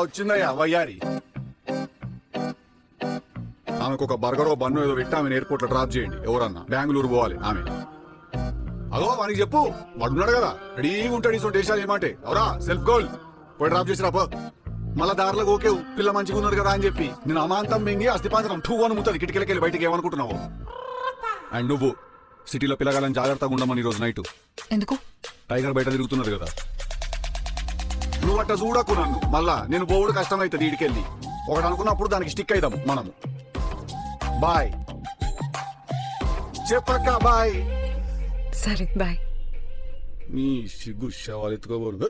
వచ్చిందయ్యా వయ్యారి. ఆమెకు ఒక బర్గరో బన్ను ఏదో పెట్టి ఆమెను ఎయిర్పోర్ట్ లో డ్రాప్ చేయండి. ఎవరన్నా బెంగళూరు పోవాలి ఆమె. అదో వానికి చెప్పు, వాడున్నాడు కదా రెడీగా ఉంటాడు. ఈ దేశాలు ఏమంటే ఎవరా సెల్ఫ్ గోల్ పోయి డ్రాప్ చేసి రాపో. మళ్ళా దారిలో ఓకే పిల్ల మంచిగా ఉన్నారు కదా అని చెప్పి నేను అమాంతం మింగి అస్థిపాంతరం టూ అని ముతుంది. కిటికీలకెళ్ళి బయటికి ఏమనుకుంటున్నావు? అండ్ నువ్వు సిటీలో పిల్లగాలని జాగ్రత్తగా ఉండమని ఈరోజు నైట్. ఎందుకు? టైగర్ బయట తిరుగుతున్నారు కదా. నువ్వు అట్ట చూడకు నన్ను. మళ్ళా నేను పోవుడు కష్టం అవుతుంది. ఈడికెళ్ళి ఒకటి అనుకున్నప్పుడు దానికి స్టిక్ అయిదాం మనము. బాయ్ చెప్పక్క బాయ్. సరే బాయ్. నీ సిగ్గు శవాలు ఎత్తుకోబోరు.